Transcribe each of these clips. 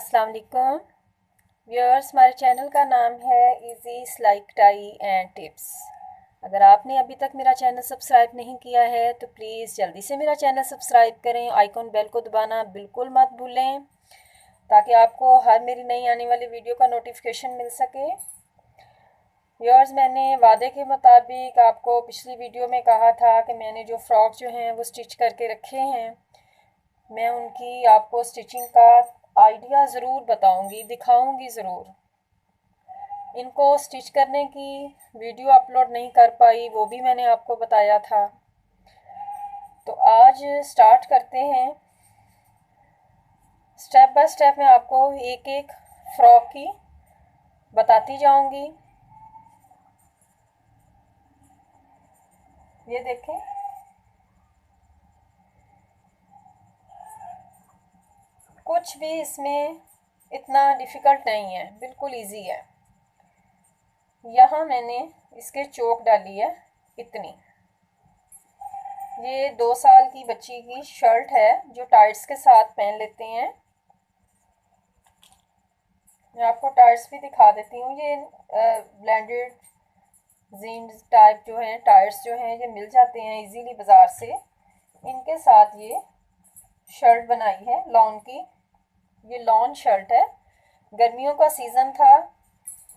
अस्सलाम वालेकुम व्यूअर्स, हमारे चैनल का नाम है इजी सिलाई टाई एंड टिप्स। अगर आपने अभी तक मेरा चैनल सब्सक्राइब नहीं किया है तो प्लीज़ जल्दी से मेरा चैनल सब्सक्राइब करें। आइकॉन बेल को दबाना बिल्कुल मत भूलें ताकि आपको हर मेरी नई आने वाली वीडियो का नोटिफिकेशन मिल सके। व्यूअर्स, मैंने वादे के मुताबिक आपको पिछली वीडियो में कहा था कि मैंने जो फ्रॉक जो हैं वो स्टिच करके रखे हैं, मैं उनकी आपको स्टिचिंग का आइडिया ज़रूर बताऊंगी, दिखाऊंगी ज़रूर। इनको स्टिच करने की वीडियो अपलोड नहीं कर पाई, वो भी मैंने आपको बताया था। तो आज स्टार्ट करते हैं। स्टेप बाय स्टेप मैं आपको एक एक फ्रॉक की बताती जाऊंगी। ये देखें, कुछ भी इसमें इतना डिफ़िकल्ट नहीं है, बिल्कुल इजी है। यहाँ मैंने इसके चोक डाली है इतनी। ये 2 साल की बच्ची की शर्ट है जो टाइट्स के साथ पहन लेते हैं। मैं आपको टाइट्स भी दिखा देती हूँ। ये ब्लेंडेड जीन्स टाइप जो हैं टाइट्स जो हैं ये मिल जाते हैं इजीली बाज़ार से। इनके साथ ये शर्ट बनाई है लॉन की। ये लॉन शर्ट है, गर्मियों का सीज़न था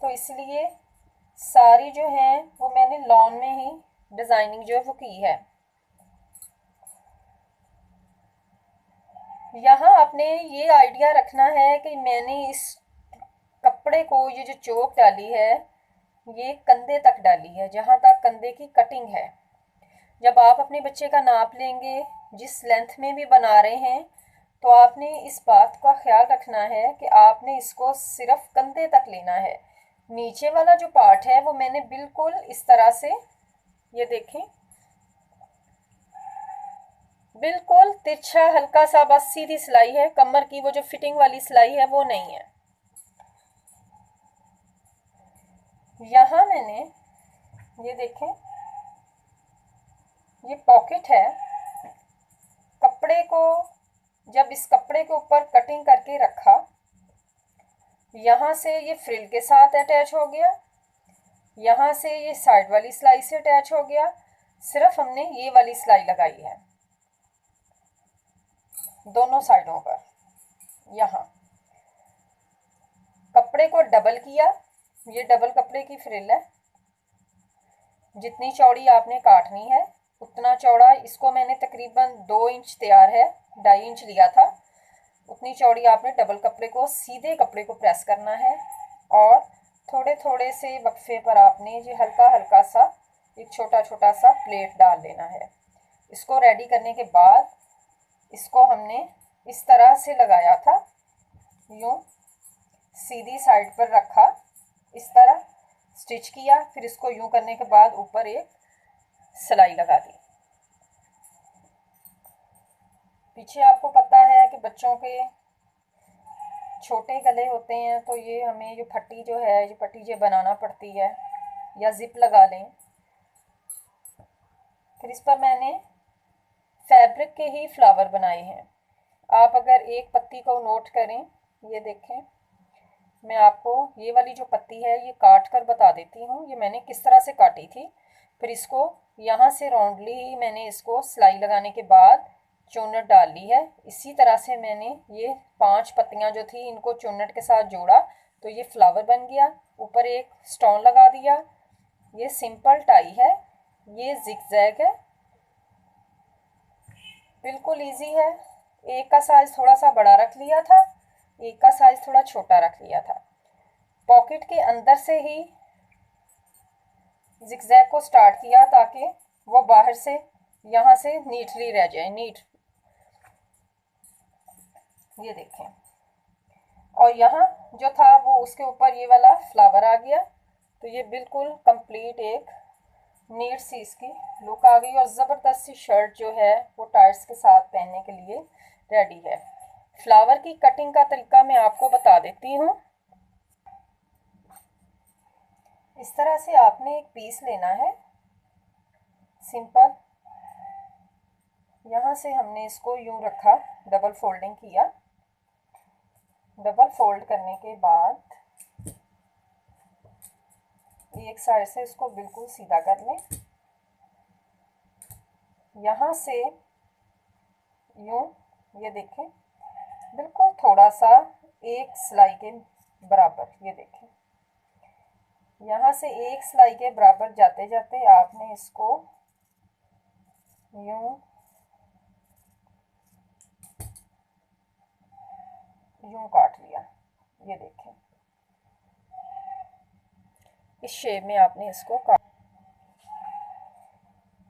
तो इसलिए सारी जो है वो मैंने लॉन में ही डिज़ाइनिंग जो है वो की है। यहाँ आपने ये आइडिया रखना है कि मैंने इस कपड़े को, ये जो चोक डाली है ये कंधे तक डाली है, जहाँ तक कंधे की कटिंग है। जब आप अपने बच्चे का नाप लेंगे, जिस लेंथ में भी बना रहे हैं, तो आपने इस बात का ख्याल रखना है कि आपने इसको सिर्फ कंधे तक लेना है। नीचे वाला जो पार्ट है वो मैंने बिल्कुल इस तरह से, ये देखें, बिल्कुल तिरछा हल्का सा बस सीधी सिलाई है। कमर की वो जो फिटिंग वाली सिलाई है वो नहीं है। यहाँ मैंने, ये देखें, ये पॉकेट है। कपड़े को, जब इस कपड़े के ऊपर कटिंग करके रखा, यहाँ से ये फ्रिल के साथ अटैच हो गया, यहाँ से ये साइड वाली सिलाई से अटैच हो गया। सिर्फ हमने ये वाली सिलाई लगाई है दोनों साइडों पर। यहाँ कपड़े को डबल किया, ये डबल कपड़े की फ्रिल है। जितनी चौड़ी आपने काटनी है उतना चौड़ा, इसको मैंने तकरीबन 2 इंच तैयार है, 2.5 इंच लिया था। उतनी चौड़ी आपने डबल कपड़े को, सीधे कपड़े को प्रेस करना है और थोड़े थोड़े से वक्फे पर आपने ये हल्का हल्का सा एक छोटा छोटा सा प्लेट डाल लेना है। इसको रेडी करने के बाद इसको हमने इस तरह से लगाया था, यूँ सीधी साइड पर रखा, इस तरह स्टिच किया। फिर इसको यूँ करने के बाद ऊपर एक सिलाई लगा दी। पीछे आपको पता है कि बच्चों के छोटे गले होते हैं तो ये हमें ये पट्टी जो है, ये पट्टी ये बनाना पड़ती है या जिप लगा लें। फिर इस पर मैंने फैब्रिक के ही फ्लावर बनाए हैं। आप अगर एक पत्ती को नोट करें, ये देखें, मैं आपको ये वाली जो पत्ती है ये काट कर बता देती हूँ, ये मैंने किस तरह से काटी थी। फिर इसको यहाँ से राउंडली ही मैंने इसको सिलाई लगाने के बाद चुन्नट डाल ली है। इसी तरह से मैंने ये 5 पत्तियाँ जो थी इनको चुन्नट के साथ जोड़ा तो ये फ्लावर बन गया। ऊपर एक स्टोन लगा दिया। ये सिंपल टाई है, ये जिगजैग है, बिल्कुल इजी है। एक का साइज थोड़ा सा बड़ा रख लिया था, एक का साइज थोड़ा छोटा रख लिया था। पॉकेट के अंदर से ही जिगजैग को स्टार्ट किया ताकि वो बाहर से यहाँ से नीटली रह जाए, नीट, ये देखें। और यहाँ जो था वो उसके ऊपर ये वाला फ्लावर आ गया। तो ये बिल्कुल कंप्लीट एक नीट सी इसकी लुक आ गई और ज़बरदस्त सी शर्ट जो है वो टाइट्स के साथ पहनने के लिए रेडी है। फ्लावर की कटिंग का तरीका मैं आपको बता देती हूँ। इस तरह से आपने एक पीस लेना है सिंपल। यहाँ से हमने इसको यूँ रखा, डबल फोल्डिंग किया, डबल फोल्ड करने के बाद एक साइड से इसको बिल्कुल सीधा कर लें। यहाँ से यूं, ये देखें, बिल्कुल थोड़ा सा एक सिलाई के बराबर, ये देखें, यहाँ से एक सिलाई के बराबर जाते जाते आपने इसको यूं यूं काट लिया। ये देखें, इस शेप में आपने इसको काट।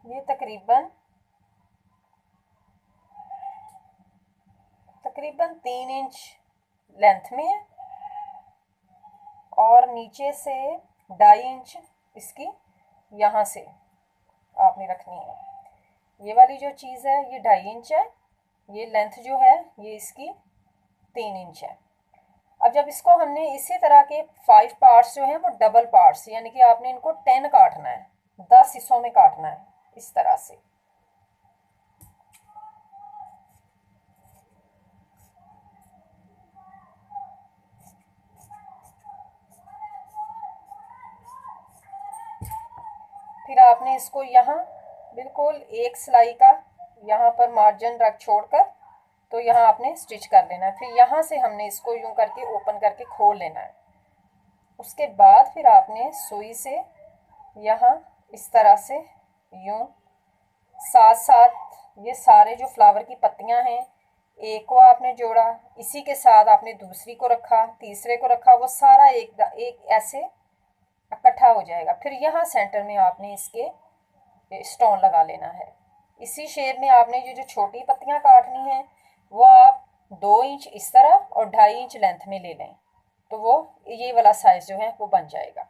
ये तकरीबन 3 इंच लेंथ में है और नीचे से 2.5 इंच इसकी यहाँ से आपने रखनी है। ये वाली जो चीज़ है ये 2.5 इंच है, ये लेंथ जो है ये इसकी 3 इंच है। अब जब इसको हमने इसी तरह के 5 पार्ट्स जो हैं वो डबल पार्ट्स, यानी कि आपने इनको 10 काटना है, 10 हिस्सों में काटना है इस तरह से। फिर आपने इसको यहाँ बिल्कुल एक सिलाई का यहाँ पर मार्जिन रख छोड़कर तो यहाँ आपने स्टिच कर लेना है। फिर यहाँ से हमने इसको यूं करके ओपन करके खोल लेना है। उसके बाद फिर आपने सुई से यहाँ इस तरह से यूं साथ साथ ये सारे जो फ्लावर की पत्तियाँ हैं, एक को आपने जोड़ा, इसी के साथ आपने दूसरी को रखा, तीसरे को रखा, वो सारा एक ऐसे इकट्ठा हो जाएगा। फिर यहाँ सेंटर में आपने इसके स्टोन लगा लेना है। इसी शेप में आपने जो छोटी पत्तियाँ काटनी हैं वो आप 2 इंच इस तरह और 2.5 इंच लेंथ में ले लें, तो वो ये वाला साइज जो है वो बन जाएगा।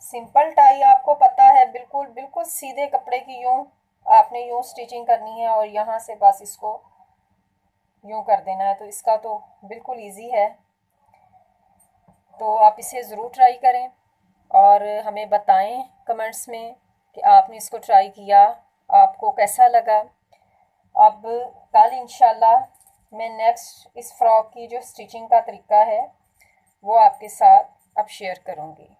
सिंपल टाई आपको पता है, बिल्कुल बिल्कुल सीधे कपड़े की यूं आपने यूं स्टिचिंग करनी है और यहाँ से बस इसको यूं कर देना है, तो इसका तो बिल्कुल इजी है। तो आप इसे ज़रूर ट्राई करें और हमें बताएं कमेंट्स में कि आपने इसको ट्राई किया, आपको कैसा लगा। अब कल इंशाल्लाह मैं नेक्स्ट इस फ्रॉक की जो स्टिचिंग का तरीका है वो आपके साथ अब शेयर करूँगी।